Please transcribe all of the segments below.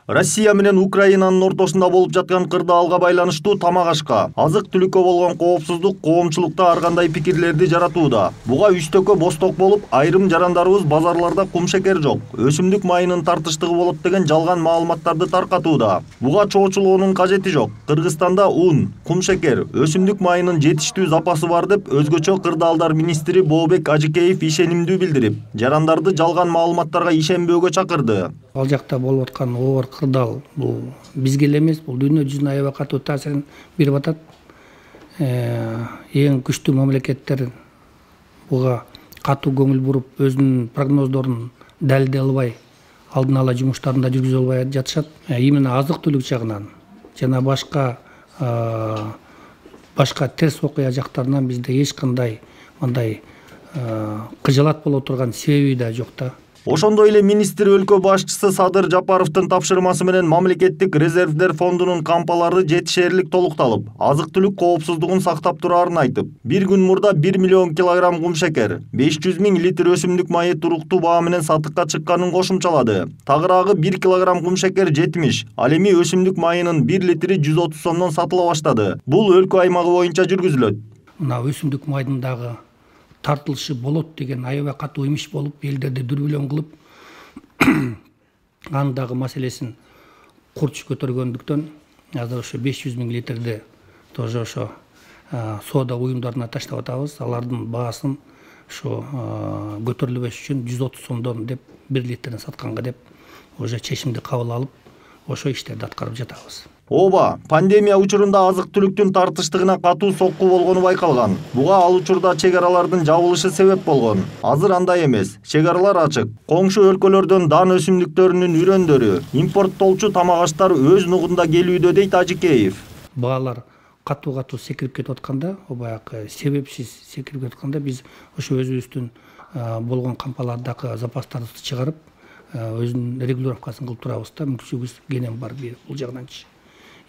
Россия менен Украинанын ортосунда болуп жаткан кырдаалга байланыштуу тамак ашка, азык-түлүккө болгон коопсуздук коомчулукта ар кандай пикирлерди жаратууда. Буга үстөккө босток болуп, айрым жарандарыбыз базарларда кумшекер жок, өсүмдүк майынын тартыштыгы болот деген жалган маалыматтарды таркатууда. Буга чоочулоонун кажети жок. Кыргызстанда ун, кумшекер, өсүмдүк майынын жетиштүү запасы бар деп өзгөчө кырдаалдар министри Бообек Ажыкеев ишенимдүү билдирип, жарандарды жалган маалыматтарга ишенбөөгө чакырды. Ал жакта болуп аткан оор кырдаал бул бизге эле эмес, бул дүйнө жүзүнө аябай катуу таасирин берип атат. Эң күчтүү мамлекеттер буга катуу көңүл буруп, өзүнүн прогноздорун далилдей албай, алдын ала жумуштарын да жүргүзө албай жатышат. Именно азык-түлүк жагынан жана башка терс окуя жактарынан бизде эч кандай мындай кыжалат боло турган себеби да жок да. Ошондой эле министр өлкө башчысы Садыр Жапаровдун тапшырмасы менен мамлекеттик резервдер фондунун кампалары жетишээрлик толукталып, азык-түлүк коопсуздугун сактап турарын айтып, бир күн мурда 1 миллион килограмм кумшекер, 500 000 литр өсүмдүк майы туруктуу баа менен сатыкка чыкканын кошумчалады. Тагыраагы 1 килограмм кумшекер 70, ал эми өсүмдүк майынын 1 литри 130 сомдон сатыла баштады. Бул өлкө аймагы боюнча жүргүзүлөт. Мына өсүмдүк майдын дагы тартылышы болот деген аябай катуу имиш болуп, элдерди дүрбүлөң кылып, анын дагы маселесин курч көтөргөндүктөн азыр ошо 500 000 литрди тоже ошо соода уюмдарына таштап атабыз. Алардын баасын ошо көтөрүлбөш үчүн 130 сомдон деп 1 литрин сатканга деп уже чечимди кабыл алып, ошо иштерди аткарып жатабыз. Ооба, пандемия учурунда азык-түлүктүн тартыштыгына катуу сокку болгону байкалган. Буга ал учурда чек аралардын жабылышы себеп болгон. Азыр андай эмес. Чек аралар ачык. Коңшу өлкөлөрдөн дан өсүмдүктөрүнүн үрөндөрү, импорттолчу тамак аштар өз нугунда келүүдө дейт Ажыкеев. Баалар катуу секирип кетип атканда, баягы себепсиз секирип кетип атканда биз ошо өзүбүздүн болгон кампалардагы запастарыбызды чыгарып, өзүнүн регулировкасын кылып турабыз да, мүмкүнчүлүгүбүз кенен бар бул жагданчы.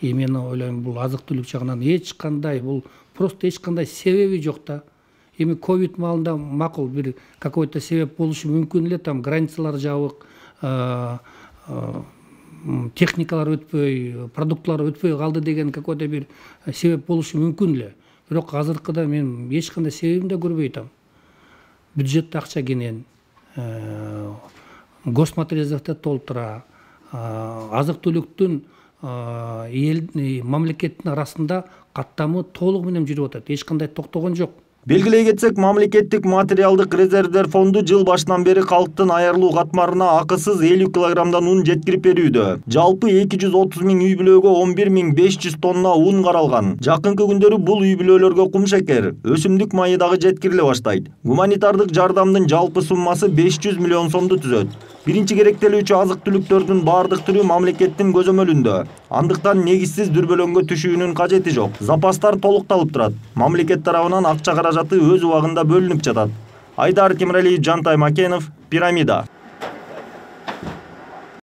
Мен ойлойм, бул азык-түлүк жагынан эч кандай, бул просто эч кандай себеби жок да. Эми ковид маалында макул бир какой-то себеп болушу мүмкүн эле, там границалар жабык, техникалар өтпөй, продуктлар өтпөй калды деген какой-то бир себеп болушу мүмкүн эле. Бирок азыркыда мен эч кандай себебин да көрбөй атам. Бюджетте акча кенен, госматериалдарды толтура, азык-түлүктүн мамлекеттин арасында каттамы толугу менен жүрүп атат. Эч кандай токтогон жок. Белгилей кетсек, мамлекеттик материалдык резервдер фонду жыл башынан бери калктын айырылуу катмарына акысыз 50 килограммдан ун жеткирип берүүдө. Жалпы 230 000 үй бүлөгө 11 500 тонна ун каралган. Жакынкы күндөрү бул үй бүлөлөргө кумшекер, өсүмдүк майы дагы жеткириле баштайт. Гуманитардык жардамдын жалпы суммасы 500 миллион сомду түзөт. Биринчи керектелүүчү азык-түлүктөрдүн баардык түрү мамлекеттин көзөмөлүндө. Андыктан негизсиз дүрбөлөңгө түшүүнүн кажети жок. Запастар толукталып турат. Мамлекет тарабынан акча каражаты өз убагында бөлүнүп жатат. Айдар Темиралиев, Жантай Макенов, Пирамида.